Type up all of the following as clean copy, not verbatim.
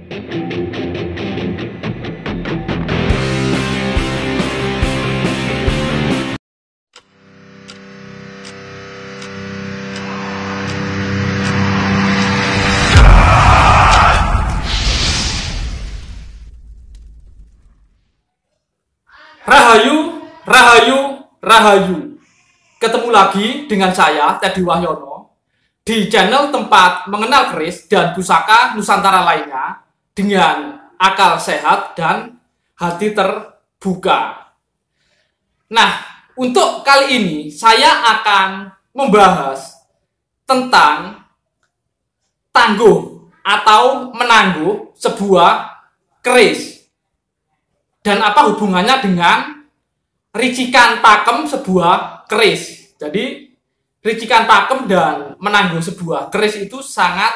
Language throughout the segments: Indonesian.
Rahayu, Rahayu, Rahayu. Ketemu lagi dengan saya, Teddy Wahyono, di channel tempat mengenal keris dan pusaka Nusantara lainnya dengan akal sehat dan hati terbuka. Nah, untuk kali ini saya akan membahas tentang tangguh atau menangguh sebuah keris. Dan apa hubungannya dengan ricikan pakem sebuah keris. Jadi ricikan pakem dan menangguh sebuah keris itu sangat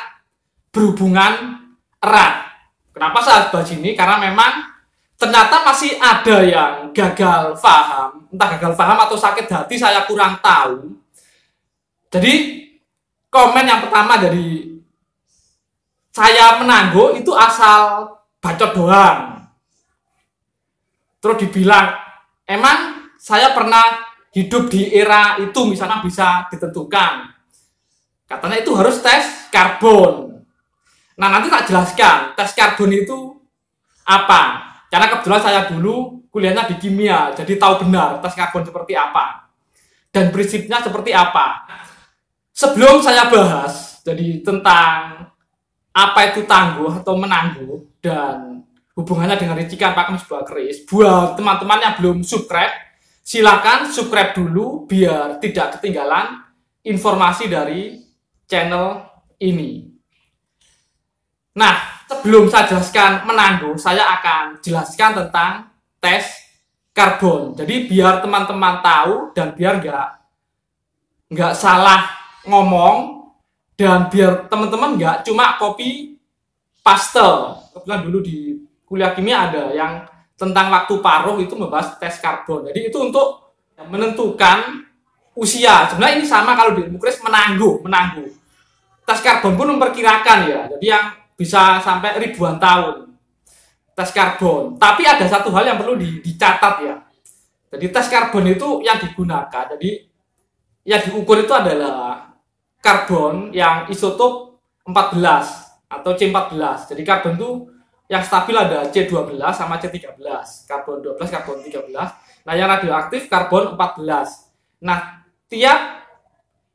berhubungan erat. Kenapa saya bahas ini? Karena memang ternyata masih ada yang gagal paham. Entah gagal paham atau sakit hati, saya kurang tahu. Jadi komen yang pertama dari saya menangguh itu asal bacot doang. Terus dibilang, emang saya pernah hidup di era itu, misalnya bisa ditentukan. Katanya itu harus tes karbon. Nah, nanti tak jelaskan tes karbon itu apa. Karena kebetulan saya dulu kuliahnya di kimia, jadi tahu benar tes karbon seperti apa. Dan prinsipnya seperti apa. Sebelum saya bahas, jadi tentang apa itu tangguh atau menangguh, dan hubungannya dengan ricikan pakem sebuah keris. Buat teman-teman yang belum subscribe, silakan subscribe dulu biar tidak ketinggalan informasi dari channel ini. Nah, sebelum saya jelaskan menangguh, saya akan jelaskan tentang tes karbon. Jadi biar teman-teman tahu dan biar nggak salah ngomong, dan biar teman-teman nggak cuma copy paste. Kebetulan dulu di kuliah kimia ada yang tentang waktu paruh itu membahas tes karbon. Jadi itu untuk menentukan usia. Sebenarnya ini sama kalau di ilmu keris menangguh. Tes karbon pun memperkirakan ya. Jadi yang bisa sampai ribuan tahun. Tes karbon. Tapi ada satu hal yang perlu dicatat ya. Jadi tes karbon itu yang digunakan. Jadi yang diukur itu adalah karbon yang isotop 14 atau C14. Jadi karbon itu yang stabil ada C12 sama C13, karbon 12, karbon 13. Nah, yang radioaktif karbon 14. Nah, tiap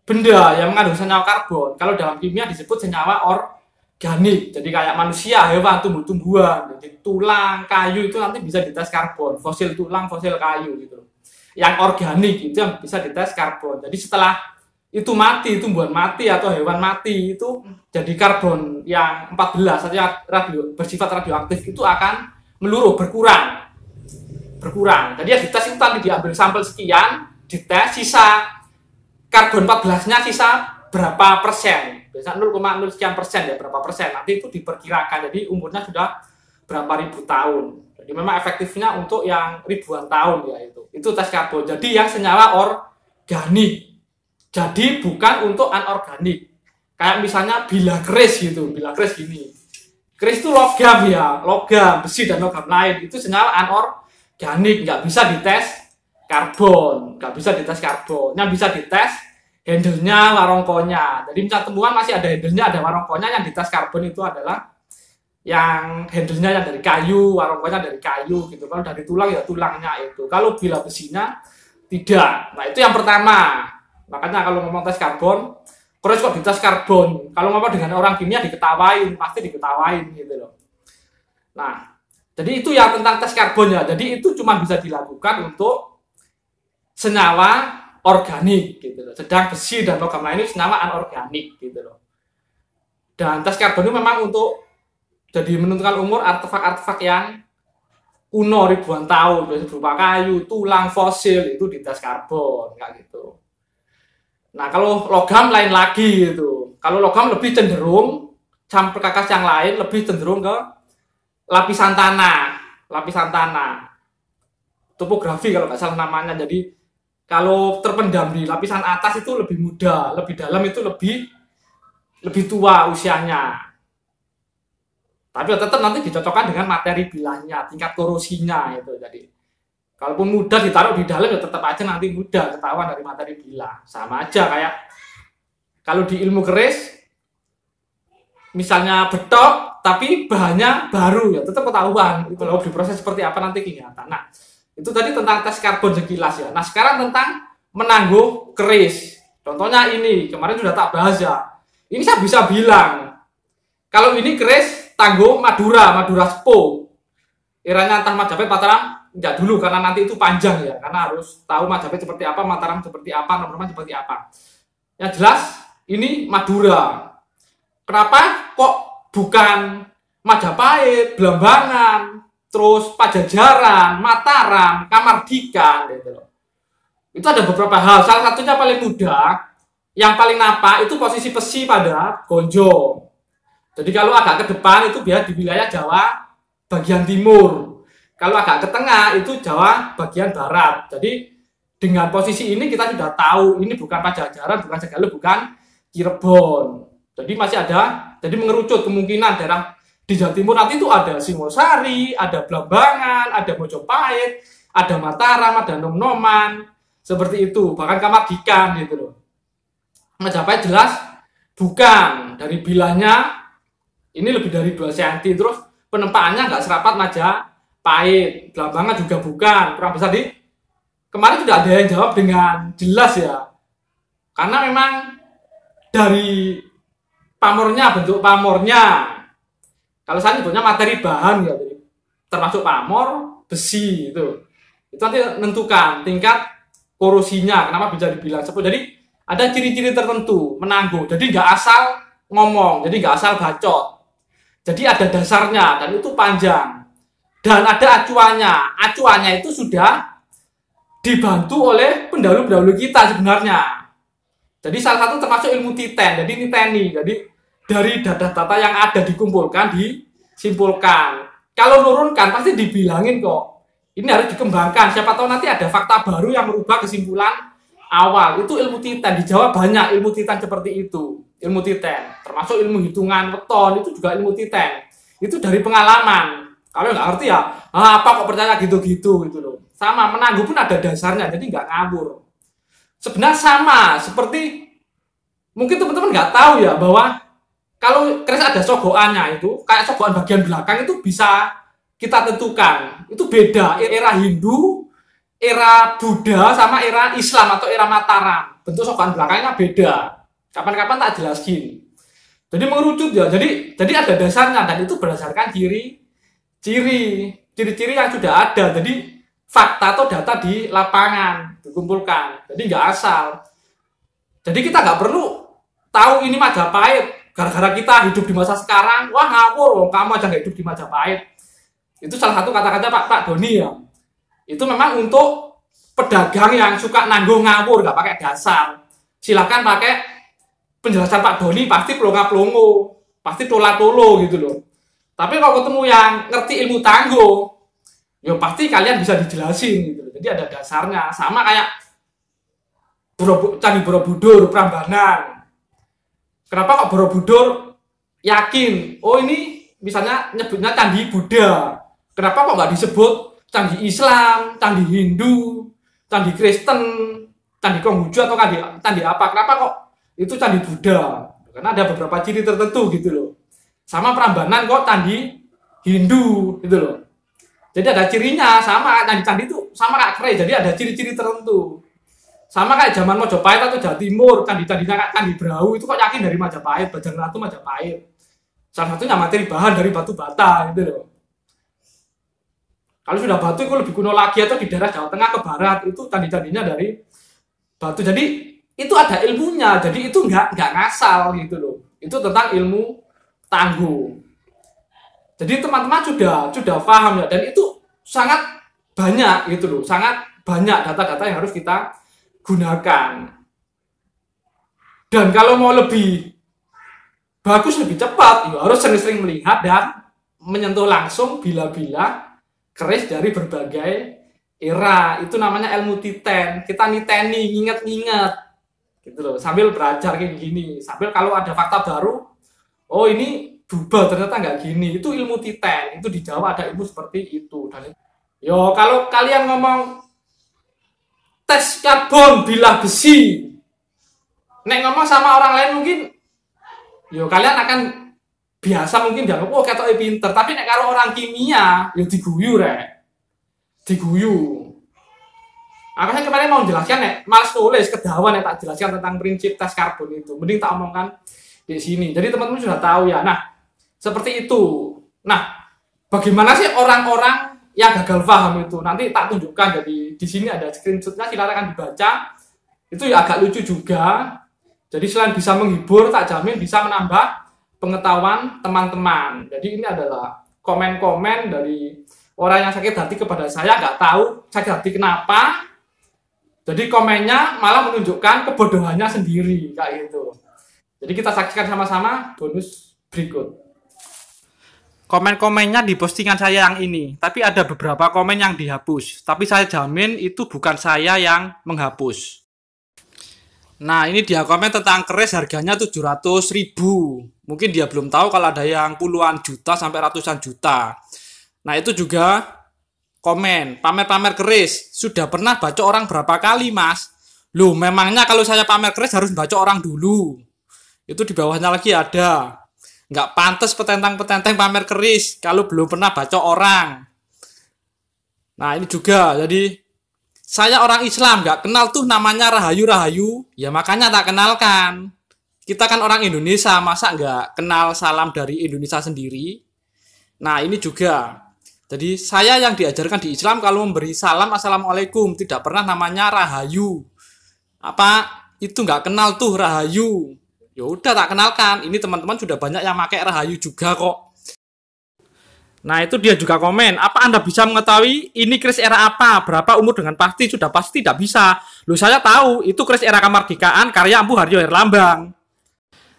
benda yang mengandung senyawa karbon, kalau dalam kimia disebut senyawa organik. Jadi kayak manusia, hewan, tumbuh-tumbuhan, jadi tulang, kayu itu nanti bisa dites karbon, fosil tulang, fosil kayu gitu. Yang organik itu yang bisa dites karbon. Jadi setelah itu mati, tumbuhan mati atau hewan mati itu jadi karbon yang 14 atau yang bersifat radioaktif itu akan meluruh, berkurang. Jadi ya dites itu tadi diambil sampel sekian, dites sisa karbon 14-nya sisa berapa persen. Biasanya 0,0 sekian persen ya, berapa persen. Nanti itu diperkirakan. Jadi umurnya sudah berapa ribu tahun. Jadi memang efektifnya untuk yang ribuan tahun ya itu. Itu tes karbon. Jadi yang senyawa organik. Jadi bukan untuk anorganik. Kayak misalnya bila keris gitu, bila keris gini. Keris itu logam ya, logam, besi dan logam lain. Itu senyawa anorganik, nggak bisa dites karbon. Yang bisa dites handle-nya, warongkonya. Jadi misalnya temuan masih ada handle-nya, ada warongkonya. Yang dites karbon itu adalah yang handle-nya yang dari kayu, warongkonya dari kayu gitu. Kalau dari tulang ya tulangnya itu. Kalau bila besinya tidak. Nah, itu yang pertama. Makanya kalau ngomong tes karbon, keris kok dites karbon. Kalau ngomong dengan orang kimia diketawain, pasti diketawain gitu loh. Nah, jadi itu ya tentang tes karbon ya. Jadi itu cuma bisa dilakukan untuk senyawa organik gitu loh. Sedang besi dan logam lain itu senyawa anorganik gitu loh. Dan tes karbon itu memang untuk jadi menentukan umur artefak-artefak yang kuno ribuan tahun, berupa kayu, tulang, fosil itu dites karbon kayak gitu. Nah, kalau logam lain lagi gitu. Kalau logam lebih cenderung, campur perkakas yang lain lebih cenderung ke lapisan tanah. Topografi kalau nggak salah namanya. Jadi kalau terpendam di lapisan atas itu lebih muda, lebih dalam itu lebih tua usianya. Tapi tetap nanti dicocokkan dengan materi bilahnya, tingkat korosinya itu. Jadi kalaupun mudah ditaruh di dalam ya tetap aja nanti mudah ketahuan dari materi bilah. Sama aja kayak kalau di ilmu keris misalnya betok tapi bahannya baru ya tetap ketahuan. Itu loh diproses seperti apa nanti kelihatan. Nah, itu tadi tentang tes karbon sekilas ya. Nah, sekarang tentang menangguh keris. Contohnya ini, kemarin sudah tak bahas ya. Ini saya bisa bilang kalau ini keris tangguh Madura Spo. Eranya entah Majapahit, Mataram, enggak dulu karena nanti itu panjang ya. Karena harus tahu Majapahit seperti apa, Mataram seperti apa, Nomor seperti apa. Yang jelas ini Madura. Kenapa kok bukan Majapahit, Blambangan, terus Pajajaran, Mataram, Kamardikan gitu loh. Itu ada beberapa hal. Salah satunya paling mudah, yang paling nampak itu posisi besi pada Gonjong. Jadi kalau agak ke depan itu biar di wilayah Jawa bagian timur. Kalau agak ke tengah itu Jawa bagian barat. Jadi dengan posisi ini kita sudah tahu ini bukan Pajajaran, bukan Segala, bukan Cirebon. Jadi masih ada, jadi mengerucut kemungkinan daerah di Jawa Timur nanti itu ada Singosari, ada Blambangan, ada Mojopahit, ada Mataram, ada Nom-Noman, seperti itu. Bahkan Kamardikan gitu loh. Majapahit jelas bukan, dari bilahnya ini lebih dari 2 cm, terus penempaannya nggak serapat Majapahit. Blambangan juga bukan, kurang besar. Kemarin sudah ada yang jawab dengan jelas ya, karena memang dari pamornya, bentuk pamornya, kalau saya nyebutnya materi bahan ya, termasuk pamor, besi itu nanti menentukan tingkat korosinya, kenapa bisa dibilang seperti. Jadi ada ciri-ciri tertentu menangguh, jadi nggak asal ngomong, jadi nggak asal bacot. Jadi ada dasarnya dan itu panjang. Dan ada acuannya. Acuannya itu sudah dibantu oleh pendahulu-pendahulu kita sebenarnya. Jadi salah satu termasuk ilmu titen. Jadi niteni. Jadi dari data-data yang ada dikumpulkan, disimpulkan. Kalau nurunkan pasti dibilangin kok. Ini harus dikembangkan. Siapa tahu nanti ada fakta baru yang merubah kesimpulan awal. Itu ilmu titen. Di Jawa banyak ilmu titen seperti itu. Ilmu titen, termasuk ilmu hitungan weton, itu juga ilmu titen. Itu dari pengalaman. Kalau nggak ngerti ya, apa kok percaya gitu-gitu gitu loh. Sama, menangguh pun ada dasarnya, jadi nggak ngawur. Sebenarnya sama, seperti mungkin teman-teman nggak tahu ya, bahwa kalau keris ada sogokannya itu, kayak sogokan bagian belakang itu bisa kita tentukan. Itu beda, era Hindu, era Buddha, sama era Islam atau era Mataram. Bentuk sogokan belakangnya beda. Kapan-kapan tak jelasin. Jadi mengerucut ya. Jadi ada dasarnya dan itu berdasarkan ciri-ciri yang sudah ada. Jadi fakta atau data di lapangan dikumpulkan. Jadi nggak asal. Jadi kita nggak perlu tahu ini Majapahit gara-gara kita hidup di masa sekarang. Wah ngawur, kamu aja nggak hidup di Majapahit. Itu salah satu kata-kata Pak Doni ya. Itu memang untuk pedagang yang suka nanggung ngawur, nggak pakai dasar. Silakan pakai penjelasan Pak Doni, pasti pelongo-pelongo, pasti tola-tolo gitu loh. Tapi kalau ketemu yang ngerti ilmu tangguh, ya pasti kalian bisa dijelasin gitu loh. Jadi ada dasarnya. Sama kayak Candi Borobudur, Prambanan. Kenapa kok Borobudur yakin, oh ini misalnya nyebutnya Candi Buddha. Kenapa kok nggak disebut Candi Islam, Candi Hindu, Candi Kristen, Candi Konghucu atau candi apa? Kenapa kok itu Candi Buddha? Karena ada beberapa ciri tertentu gitu loh. Sama Prambanan kok Candi Hindu gitu loh. Jadi ada cirinya, sama candi itu sama kayak keris. Jadi ada ciri-ciri tertentu. Sama kayak zaman Mojopahit atau Jawa Timur, candi-candinya kayak Candi Brahu itu kok yakin dari Majapahit, Bajangratu Majapahit. Salah satunya materi bahan dari batu bata gitu loh. Kalau sudah batu itu lebih kuno lagi atau di daerah Jawa Tengah ke barat itu candi-candinya dari batu. Jadi itu ada ilmunya, jadi itu nggak ngasal gitu loh. Itu tentang ilmu tangguh. Jadi teman-teman sudah paham ya, dan itu sangat banyak gitu loh, sangat banyak data-data yang harus kita gunakan. Dan kalau mau lebih bagus, lebih cepat, ya harus sering-sering melihat dan menyentuh langsung bila-bila keris dari berbagai era. Itu namanya ilmu titen. Kita niteni, nginget-nginget gitu loh, sambil belajar kayak gini. Sambil kalau ada fakta baru, oh ini berubah, ternyata nggak gini. Itu ilmu titen, itu di Jawa ada ilmu seperti itu. Dan yo kalau kalian ngomong tes karbon bilah besi, nek ngomong sama orang lain mungkin yo kalian akan biasa mungkin dianggap oh ketoke pinter, tapi nek karo orang kimia yo diguyu rek. Diguyu. Aku kan kemarin mau jelaskan nek malas nulis kedawan nek tak jelaskan tentang prinsip tes karbon itu. Mending tak omongkan di sini. Jadi teman-teman sudah tahu ya. Nah, seperti itu. Nah, bagaimana sih orang-orang yang gagal paham itu? Nanti tak tunjukkan. Jadi di sini ada screenshotnya, silakan dibaca. Itu ya agak lucu juga. Jadi selain bisa menghibur, tak jamin bisa menambah pengetahuan teman-teman. Jadi ini adalah komen-komen dari orang yang sakit hati kepada saya, nggak tahu sakit hati kenapa. Jadi komennya malah menunjukkan kebodohannya sendiri, kayak gitu. Jadi kita saksikan sama-sama bonus berikut. Komen-komennya di postingan saya yang ini, tapi ada beberapa komen yang dihapus. Tapi saya jamin itu bukan saya yang menghapus. Nah, ini dia komen tentang keris harganya 700.000. Mungkin dia belum tahu kalau ada yang puluhan juta sampai ratusan juta. Nah, itu juga komen, pamer-pamer keris. Sudah pernah baca orang berapa kali, Mas? Loh, memangnya kalau saya pamer keris harus baca orang dulu. Itu di bawahnya lagi ada. Nggak pantas petentang-petenteng pamer keris kalau belum pernah baca orang. Nah, ini juga. Jadi, saya orang Islam, nggak kenal tuh namanya Rahayu-Rahayu. Ya makanya tak kenalkan. Kita kan orang Indonesia, masa nggak kenal salam dari Indonesia sendiri? Nah, ini juga. Jadi saya yang diajarkan di Islam kalau memberi salam assalamualaikum, tidak pernah namanya Rahayu. Apa itu nggak kenal tuh Rahayu? Ya udah tak kenalkan. Ini teman-teman sudah banyak yang pakai Rahayu juga kok. Nah itu dia juga komen. Apa Anda bisa mengetahui ini keris era apa? Berapa umur dengan pasti? Sudah pasti tidak bisa. Loh saya tahu itu keris era kemerdekaan karya Empu Haryo Herlambang.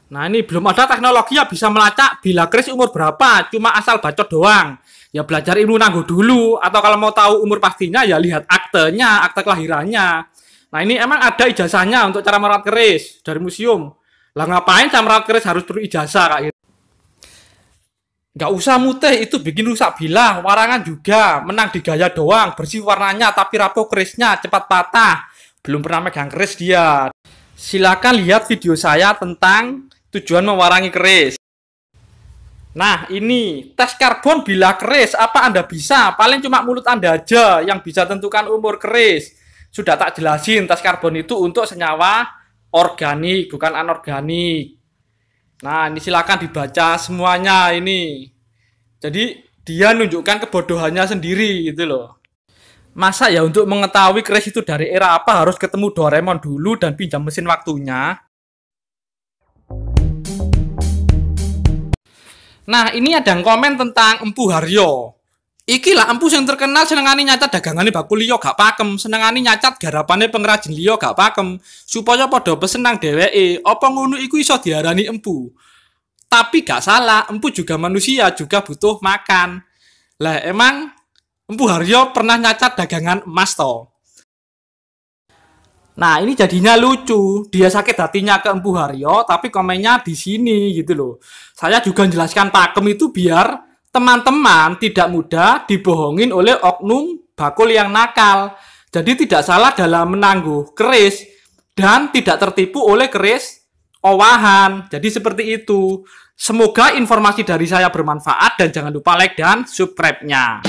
Nah ini belum ada teknologi yang bisa melacak bila keris umur berapa. Cuma asal bacot doang. Ya belajar ilmu nanggo dulu, atau kalau mau tahu umur pastinya ya lihat aktenya, akte kelahirannya. Nah ini emang ada ijazahnya untuk cara merawat keris dari museum. Lah ngapain cara merawat keris harus perlu ijazah kayak gitu? Nggak usah mutih, itu bikin rusak bilang. Warangan juga, menang di gaya doang, bersih warnanya tapi rapuh kerisnya, cepat patah. Belum pernah megang keris dia. Silakan lihat video saya tentang tujuan mewarangi keris. Nah ini tes karbon bilah keris, apa Anda bisa? Paling cuma mulut Anda aja yang bisa tentukan umur keris. Sudah tak jelasin, tes karbon itu untuk senyawa organik, bukan anorganik. Nah ini silakan dibaca semuanya ini. Jadi dia nunjukkan kebodohannya sendiri gitu loh. Masa ya untuk mengetahui keris itu dari era apa harus ketemu Doraemon dulu dan pinjam mesin waktunya? Nah, ini ada yang komen tentang Empu Haryo. Iki lah empu yang terkenal senengane nyacat dagangane bakul liya gak pakem, senengane nyacat garapane pengrajin liya gak pakem, supaya padha pesen nang dheweke. Apa ngono iku iso diarani empu? Tapi gak salah, empu juga manusia, juga butuh makan. Lah emang Empu Haryo pernah nyacat dagangan emas toh? Nah ini jadinya lucu, dia sakit hatinya ke Empu Haryo, tapi komennya di sini gitu loh. Saya juga menjelaskan pakem itu biar teman-teman tidak mudah dibohongin oleh oknum bakul yang nakal. Jadi tidak salah dalam menangguh keris dan tidak tertipu oleh keris owahan. Jadi seperti itu. Semoga informasi dari saya bermanfaat dan jangan lupa like dan subscribe-nya.